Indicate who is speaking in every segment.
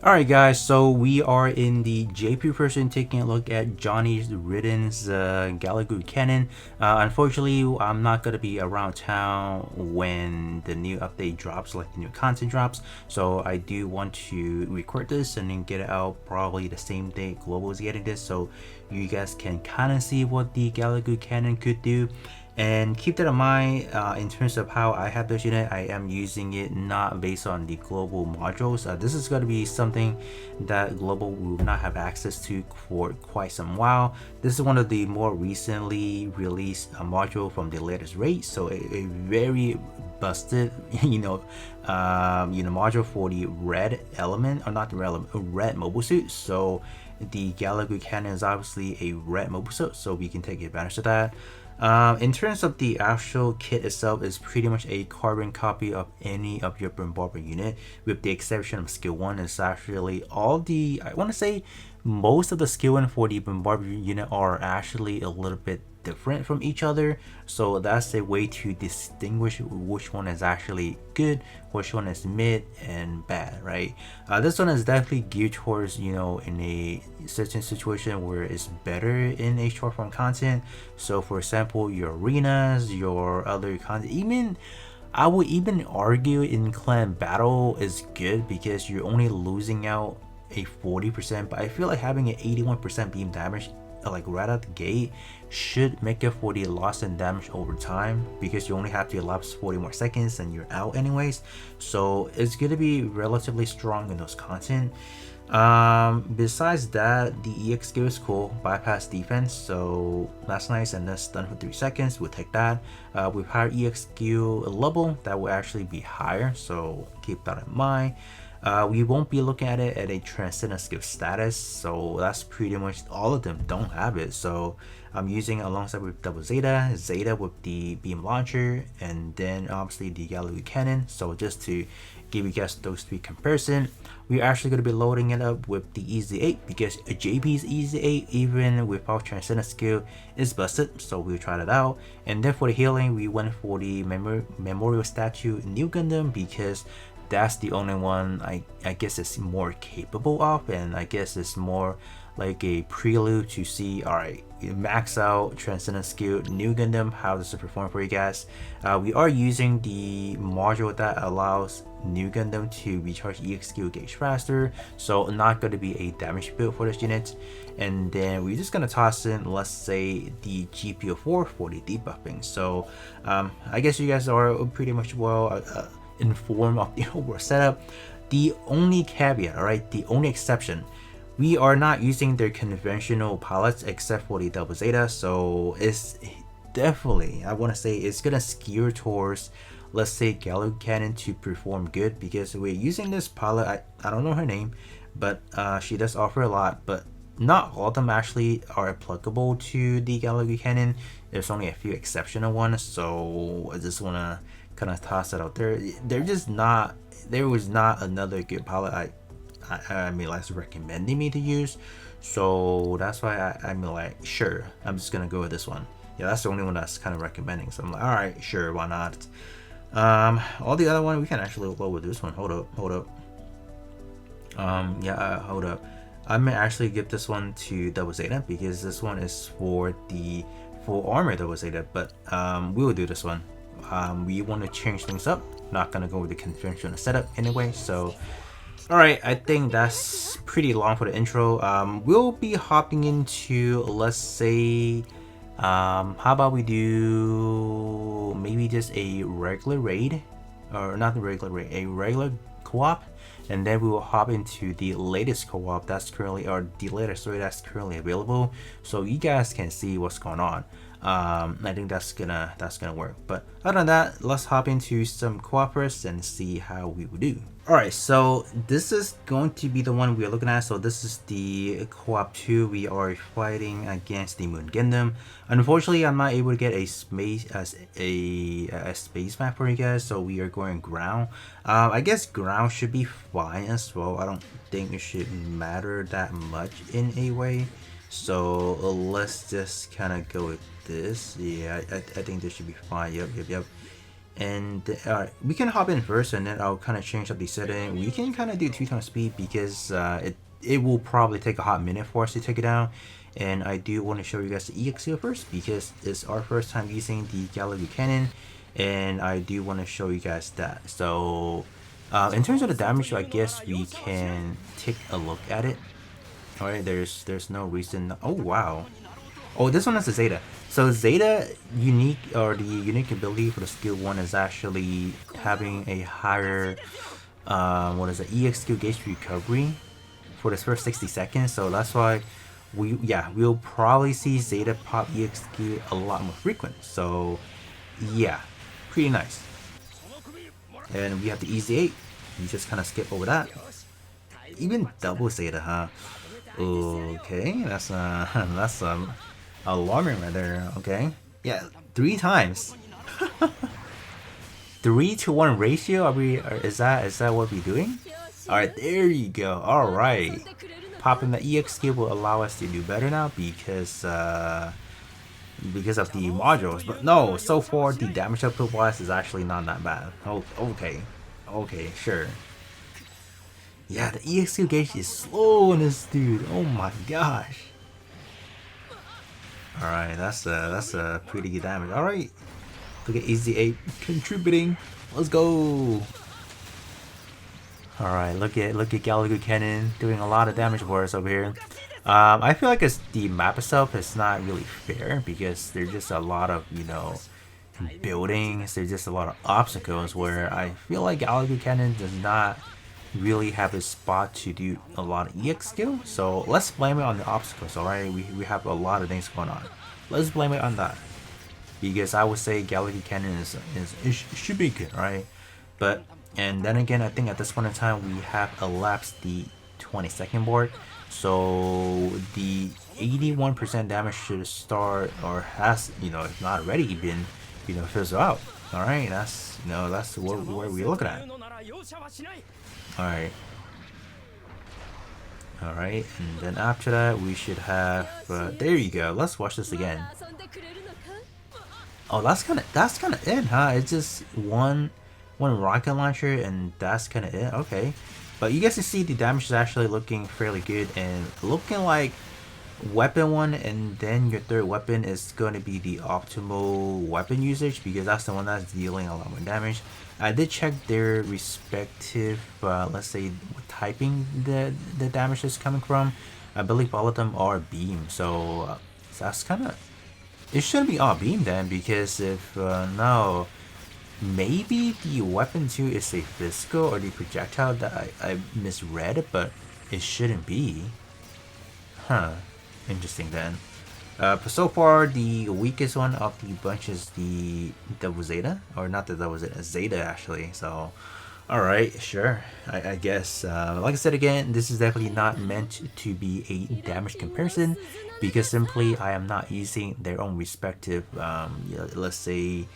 Speaker 1: Alright guys, so we are in the JP version taking a look at Johnny's Ridden's Gelgoog cannon. Unfortunately, I'm not going to be around town when the new update drops, like the new content drops. So I do want to record this and then get it out probably the same day Global is getting this. So you guys can kind of see what the Gelgoog cannon could do. And keep that in mind in terms of how I have this unit. I am using it not based on the global modules. This is going to be something that global will not have access to for quite some while. This is one of the more recently released module from the latest rate, so a very busted module for the red element, or not the red element, a red mobile suit. So the Gelgoog cannon is obviously a red mobile suit, so we can take advantage of that. In terms of the actual kit itself, is pretty much a carbon copy of any of your Bombardier unit, with the exception of skill 1. Is actually all the, I want to say most of the skill 1 for the Bombardier unit are actually a little bit different from each other, so that's a way to distinguish which one is actually good, which one is mid and bad, right? This one is definitely geared towards, in a certain situation where it's better in a short form content. So for example, your arenas, your other content, even I would even argue in clan battle is good because you're only losing out a 40%, but I feel like having an 81% beam damage like right out the gate should make up for the loss in damage over time, because you only have to elapse 40 more seconds and you're out anyways. So it's going to be relatively strong in those content. Besides that, the EX skill is cool, bypass defense, so that's nice, and that's done for 3 seconds. We'll take that. With higher EX skill level, that will actually be higher, so keep that in mind. We won't be looking at it at a transcendent skill status, so that's pretty much all of them don't have it. So I'm using it alongside with double Zeta, Zeta with the beam launcher, and then obviously the Gelgoog cannon. So just to give you guys those 3 comparison, we're actually going to be loading it up with the Easy 8, because a JP's Easy 8 even without transcendent skill is busted, so we'll try that out. And then for the healing, we went for the memorial statue New Gundam, because that's the only one I guess it's more capable of, and I guess it's more like a prelude to see, alright, max out transcendent skill New Gundam, how does it perform for you guys. We are using the module that allows New Gundam to recharge EX skill gauge faster, so not going to be a damage build for this unit. And then we're just going to toss in, let's say, the GPO4 for the debuffing. So I guess you guys are pretty much well informed of the overall setup. The only caveat, alright, the only exception, we are not using their conventional pilots except for the double Zeta, so it's definitely, I want to say, it's gonna skew towards, let's say, Gelgoog cannon to perform good, because we're using this pilot. I don't know her name, but she does offer a lot, but not all of them actually are applicable to the Gelgoog cannon. There's only a few exceptional ones, so I just want to kind of toss it out there. They're just not, there was not another good pilot I mean, like, recommending me to use, so that's why I mean, like, sure, I'm just gonna go with this one. Yeah, that's the only one that's kind of recommending, so I'm like, all right, sure, why not. All the other one we can actually go with this one. Hold up. Hold up. I may actually give this one to double Zeta, because this one is for the full armor double Zeta, but we will do this one. We want to change things up, not gonna go with the conventional setup anyway. So alright, I think that's pretty long for the intro. We'll be hopping into, let's say, how about we do maybe just a regular raid, or not the regular raid, a regular co-op, and then we will hop into the latest co-op that's currently, or the latest story that's currently available, so you guys can see what's going on. I think that's gonna work. But other than that, let's hop into some co-op first and see how we will do. Alright, so this is going to be the one we are looking at. So this is the co-op 2. We are fighting against the Moon Gundam. Unfortunately, I'm not able to get a space as a space map for you guys, so we are going ground. I guess ground should be fine as well. I don't think it should matter that much in a way. So let's just kind of go with this. Yeah, I think this should be fine. Yep. And we can hop in first, and then I'll kind of change up the setting. We can kind of do 2 times speed because it will probably take a hot minute for us to take it down. And I do want to show you guys the EXO first because it's our first time using the Gelgoog cannon, and I do want to show you guys that. So in terms of the damage, I guess we can take a look at it. All right, there's no reason. Oh wow. Oh, this one is a Zeta. So Zeta unique, or the unique ability for the skill 1 is actually having a higher what is it, EX skill gauge recovery for the first 60 seconds. So that's why we'll probably see Zeta pop EX skill a lot more frequent. So yeah, pretty nice. And we have the Easy 8. You just kind of skip over that. Even double Zeta, huh? Okay, that's that's alarming right there. Okay, yeah, 3 times. 3-to-1 ratio. Are we? Is that what we're doing? All right, there you go. All right, popping the EX skill will allow us to do better now because of the modules. But no, so far the damage output wise is actually not that bad. Oh, okay, sure. Yeah, the EX skill gauge is slow on this dude. Oh my gosh. Alright, that's a pretty good damage. Alright. Look at Easy 8 contributing. Let's go. Alright, look at Gelgoog Cannon doing a lot of damage for us over here. I feel like the map itself is not really fair because there's just a lot of, buildings, there's just a lot of obstacles where I feel like Gelgoog Cannon does not really have a spot to do a lot of EX skill. So let's blame it on the obstacles. Alright, we have a lot of things going on. Let's blame it on that because I would say Gelgoog Cannon should be good, right? But and then again, I think at this point in time we have elapsed the 20-second board, so the 81% damage should start, or has, if not already been, fizzle out. All right, that's where we're looking at. Alright. Alright, and then after that we should have there you go. Let's watch this again. Oh, that's kinda it, huh? It's just one rocket launcher and that's kinda it. Okay. But you guys can see the damage is actually looking fairly good and looking like weapon 1 and then your third weapon is going to be the optimal weapon usage because that's the one that's dealing a lot more damage. I did check their respective let's say typing the damage is coming from. I believe all of them are beam, so that's kind of, it shouldn't be all beam then, because if no, maybe the weapon 2 is a physical or the projectile that I misread, but it shouldn't be. Huh. Interesting then. But so far, the weakest one of the bunch is the double Zeta, or not the double Zeta, Zeta actually. So, alright, sure, I guess. Like I said again, this is definitely not meant to be a damage comparison, because simply I am not using their own respective, let's say,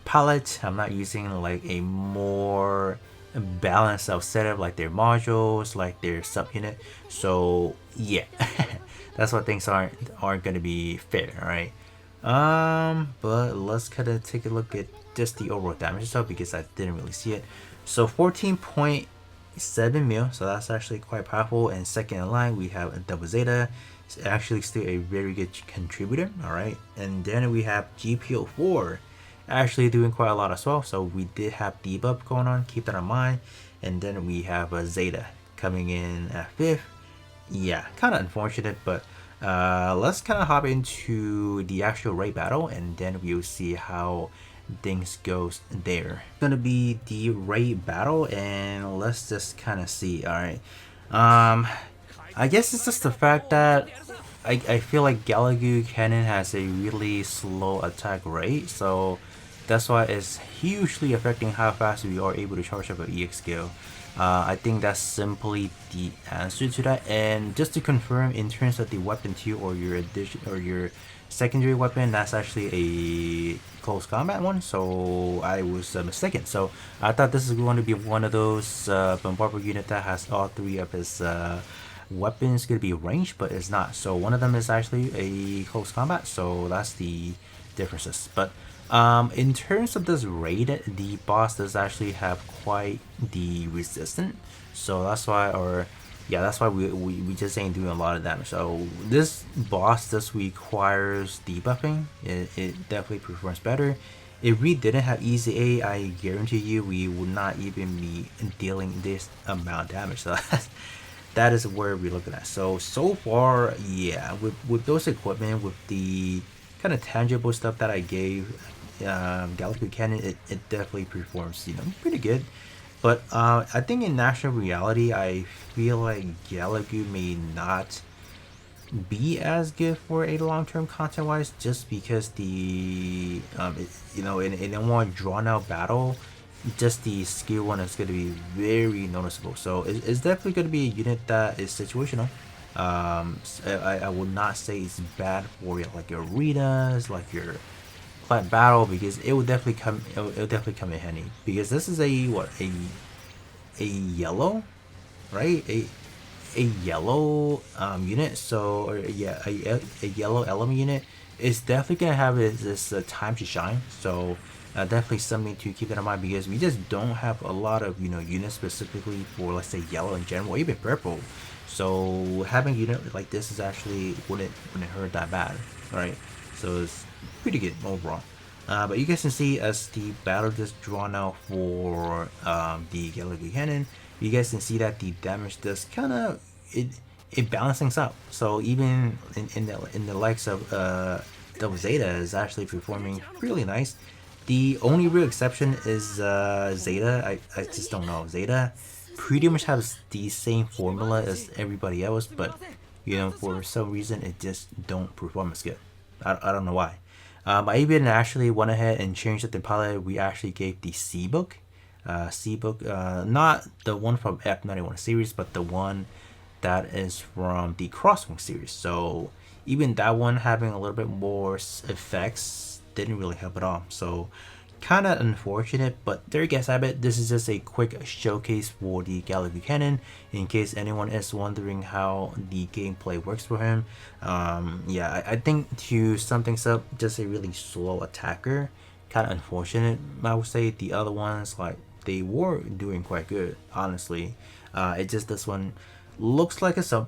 Speaker 1: palette. I'm not using like a more balanced out setup like their modules, like their subunit. So yeah. That's why things aren't gonna be fair, right? But let's kind of take a look at just the overall damage itself because I didn't really see it. So 14.7 mil, so that's actually quite powerful. And second in line we have a double Zeta. It's actually still a very good contributor, all right. And then we have GPO4 actually doing quite a lot as well. So we did have debuff going on, keep that in mind. And then we have a Zeta coming in at 5th. Yeah, kind of unfortunate, but let's kind of hop into the actual raid battle and then we'll see how things goes there. It's gonna be the raid battle and let's just kind of see. All right, I guess it's just the fact that I feel like Gelgoog Cannon has a really slow attack rate, so that's why it's hugely affecting how fast we are able to charge up an EX skill. I think that's simply the answer to that. And just to confirm, in terms of the weapon 2 or your addition or your secondary weapon, that's actually a close combat one, so I was mistaken. So I thought this is going to be one of those bombardment unit that has all 3 of his weapons going to be ranged, but it's not. So one of them is actually a close combat, so that's the differences. But In terms of this raid, the boss does actually have quite the resistant, so that's why, or yeah, that's why we just ain't doing a lot of damage. So this boss just requires debuffing. It definitely performs better. If we didn't have easy A, I guarantee you we would not even be dealing this amount of damage. So that is where we're looking at. So far, yeah, with those equipment, with the kind of tangible stuff that I gave Gelgoog Cannon, it definitely performs, pretty good. But I think in national reality, I feel like Gelgoog may not be as good for a long-term content wise, just because the in a more drawn out battle, just the skill one is going to be very noticeable. So it's definitely going to be a unit that is situational. I would not say it's bad for like your arenas, like your plant battle, because it will definitely come. It'll definitely come in handy, because this is a yellow, right? A yellow unit. So, or yeah, a yellow element unit is definitely gonna have this time to shine. So definitely something to keep in mind, because we just don't have a lot of units specifically for, let's say, yellow in general, or even purple. So having a unit like this is actually wouldn't hurt that bad, right? So it's pretty good overall. But you guys can see, as the battle just drawn out for the Gelgoog Cannon, you guys can see that the damage does kind of it balancing out. So even in the likes of Double Zeta is actually performing really nice. The only real exception is Zeta. I just don't know. Zeta pretty much has the same formula as everybody else, but for some reason it just don't perform as good. I don't know why. I even actually went ahead and changed the palette. We actually gave the C book, not the one from F91 series, but the one that is from the Crosswing series. So even that one having a little bit more effects didn't really help at all. So kind of unfortunate, but there you guys have it. This is just a quick showcase for the Gelgoog Cannon, in case anyone is wondering how the gameplay works for him. Yeah, I think to sum things up, just a really slow attacker. Kind of unfortunate, I would say. The other ones, like, they were doing quite good, honestly. It just, this one looks like it's a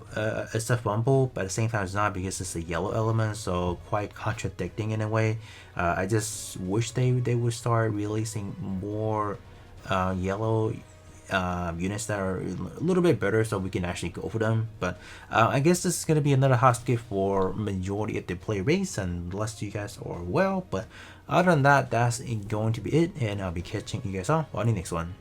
Speaker 1: fumble, but at the same time it's not, because it's a yellow element, so quite contradicting in a way. I just wish they would start releasing more yellow units that are a little bit better, so we can actually go for them. But I guess this is going to be another hot skip for majority of the play race, and the rest of you guys are well. But other than that, that's going to be it, and I'll be catching you guys on the next one.